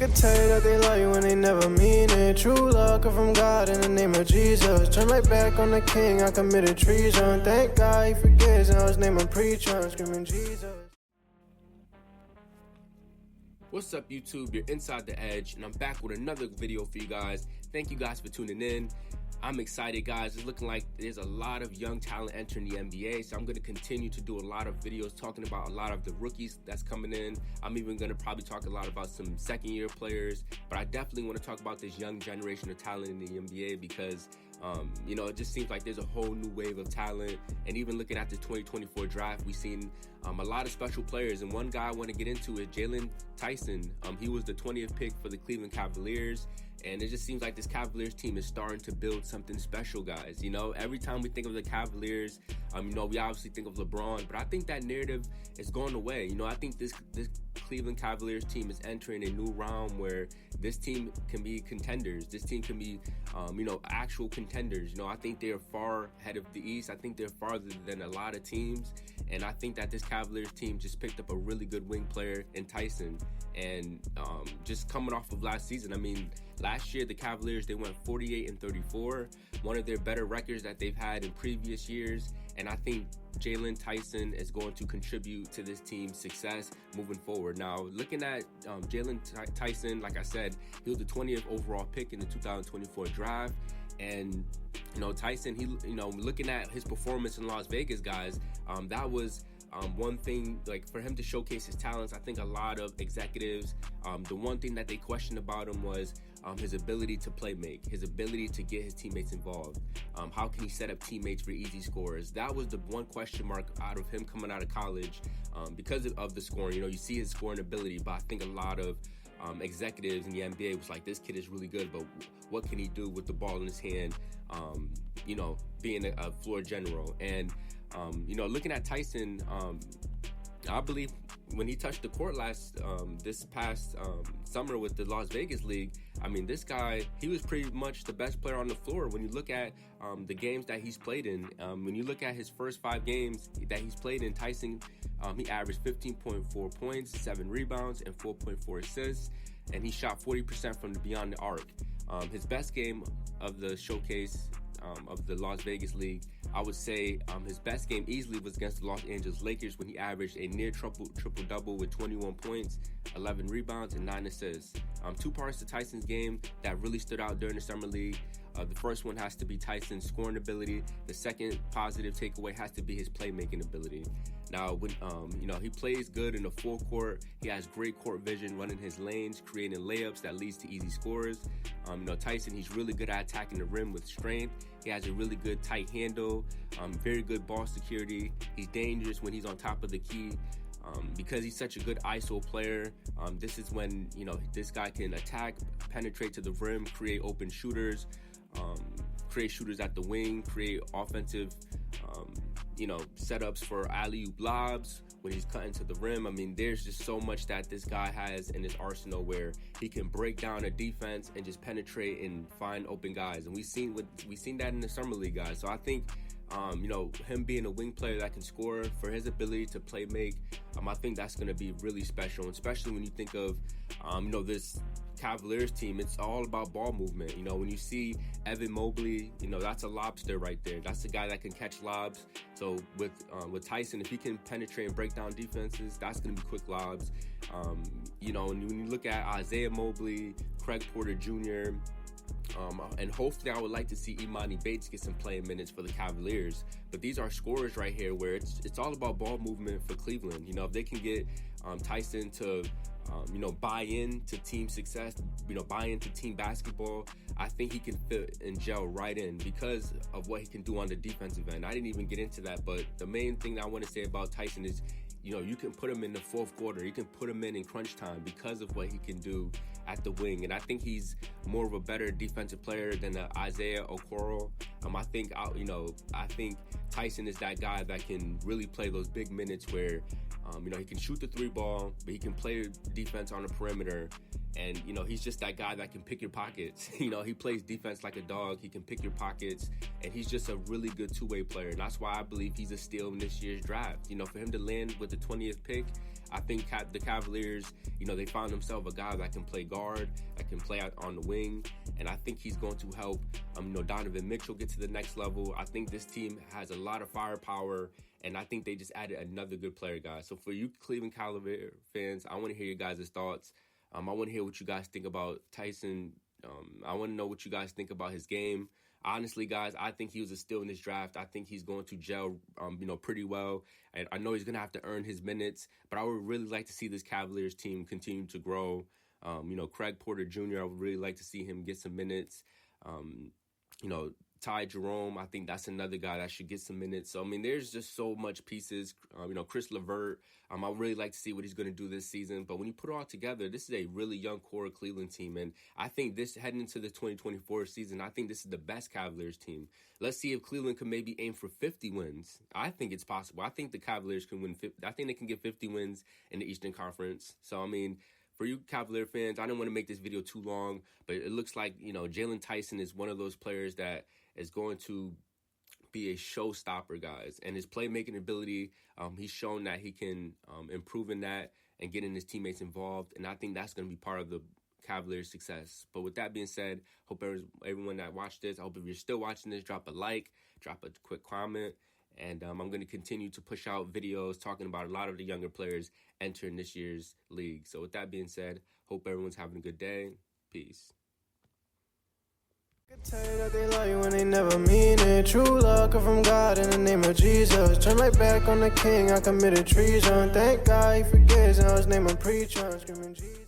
can tell you that they love you when they never mean it. True love come from God in the name of Jesus. Turn my back on the king, I committed treason. Thank God he forgives, now his name I'm preaching, screaming Jesus. What's up, YouTube? You're Inside the Edge, and I'm back with another video for you guys. Thank you guys for tuning in. I'm excited, guys. It's looking like there's a lot of young talent entering the NBA, so I'm going to continue to do a lot of videos talking about a lot of the rookies that's coming in. I'm even going to probably talk a lot about some second-year players, but I definitely want to talk about this young generation of talent in the NBA because, it just seems like there's a whole new wave of talent. And even looking at the 2024 draft, we've seen a lot of special players, and one guy I want to get into is Jaylon Tyson. He was the 20th pick for the Cleveland Cavaliers. And it just seems like this Cavaliers team is starting to build something special, guys. Every time we think of the Cavaliers, we obviously think of LeBron, but I think that narrative is going away. I think this Cleveland Cavaliers team is entering a new realm where this team can be contenders. This team can be, actual contenders. I think they're far ahead of the East. I think they're farther than a lot of teams. And I think that this Cavaliers team just picked up a really good wing player in Tyson. And just coming off of last season, last year the Cavaliers, they went 48-34, one of their better records that they've had in previous years. And I think Jaylon Tyson is going to contribute to this team's success moving forward. Now, looking at Jaylon Tyson, like I said, he was the 20th overall pick in the 2024 draft. And Tyson, looking at his performance in Las Vegas, guys, that was one thing, like, for him to showcase his talents. I think a lot of executives, the one thing that they questioned about him was his ability to play make, his ability to get his teammates involved. How can he set up teammates for easy scores? That was the one question mark out of him coming out of college because of the scoring. You see his scoring ability, but I think a lot of executives in the NBA was like, this kid is really good, but what can he do with the ball in his hand, being a floor general? And looking at Tyson, I believe when he touched the court this past summer with the Las Vegas League, this guy, he was pretty much the best player on the floor. When you look at the games that he's played in, when you look at his first 5 games that he's played in, Tyson, he averaged 15.4 points, 7 rebounds, and 4.4 assists, and he shot 40% from beyond the arc. His best game of the showcase of the Las Vegas League, I would say his best game easily was against the Los Angeles Lakers when he averaged a near triple-double with 21 points, 11 rebounds, and 9 assists. 2 parts to Tyson's game that really stood out during the Summer League. The first one has to be Tyson's scoring ability. The second positive takeaway has to be his playmaking ability. Now, when he plays good in the full court, he has great court vision, running his lanes, creating layups that leads to easy scores. Tyson, he's really good at attacking the rim with strength. He has a really good tight handle, very good ball security. He's dangerous when he's on top of the key. Because he's such a good ISO player, this is when this guy can attack, penetrate to the rim, create open shooters, create shooters at the wing, create offensive setups for alley-oop lobs when he's cutting to the rim. There's just so much that this guy has in his arsenal where he can break down a defense and just penetrate and find open guys. And we've seen that in the Summer League, guys. So I think him being a wing player that can score, for his ability to play make, I think that's going to be really special, especially when you think of this Cavaliers team. It's all about ball movement. When you see Evan Mobley, that's a lobster right there. That's the guy that can catch lobs. So with Tyson, if he can penetrate and break down defenses, that's going to be quick lobs. And when you look at Isaiah Mobley, Craig Porter Jr., and hopefully I would like to see Imani Bates get some playing minutes for the Cavaliers. But these are scorers right here where it's all about ball movement for Cleveland. If they can get Tyson to buy into team success, buy into team basketball, I think he can fit and gel right in because of what he can do on the defensive end. I didn't even get into that, but the main thing that I want to say about Tyson is, you can put him in the fourth quarter. You can put him in crunch time because of what he can do at the wing. And I think he's more of a better defensive player than Isaiah Okoro. I think Tyson is that guy that can really play those big minutes where He can shoot the 3 ball, but he can play defense on the perimeter. And, he's just that guy that can pick your pockets. He plays defense like a dog. He can pick your pockets, and he's just a really good two-way player. And that's why I believe he's a steal in this year's draft. For him to land with the 20th pick, I think the Cavaliers, they found themselves a guy that can play guard, that can play out on the wing, and I think he's going to help, Donovan Mitchell get to the next level. I think this team has a lot of firepower, and I think they just added another good player, guys. So for you Cleveland Cavaliers fans, I want to hear your guys' thoughts. I want to hear what you guys think about Tyson. I want to know what you guys think about his game. Honestly, guys, I think he was a steal in this draft. I think he's going to gel, pretty well. And I know he's going to have to earn his minutes, but I would really like to see this Cavaliers team continue to grow. Craig Porter Jr., I would really like to see him get some minutes. Ty Jerome, I think that's another guy that should get some minutes. So, there's just so much pieces. Chris LeVert, I really like to see what he's going to do this season. But when you put it all together, this is a really young core Cleveland team. And I think this, heading into the 2024 season, I think this is the best Cavaliers team. Let's see if Cleveland can maybe aim for 50 wins. I think it's possible. I think the Cavaliers can win 50. I think they can get 50 wins in the Eastern Conference. So, for you Cavalier fans, I don't want to make this video too long, but it looks like, Jaylon Tyson is one of those players that is going to be a showstopper, guys. And his playmaking ability, he's shown that he can improve in that and getting his teammates involved. And I think that's going to be part of the Cavaliers' success. But with that being said, hope everyone that watched this, I hope if you're still watching this, drop a like, drop a quick comment. And I'm going to continue to push out videos talking about a lot of the younger players entering this year's league. So with that being said, hope everyone's having a good day. Peace. I can tell you that they lie when they never mean it. True love come from God in the name of Jesus. Turn my back on the king, I committed treason. Thank God he forgives, now his name I'm preaching, screaming Jesus.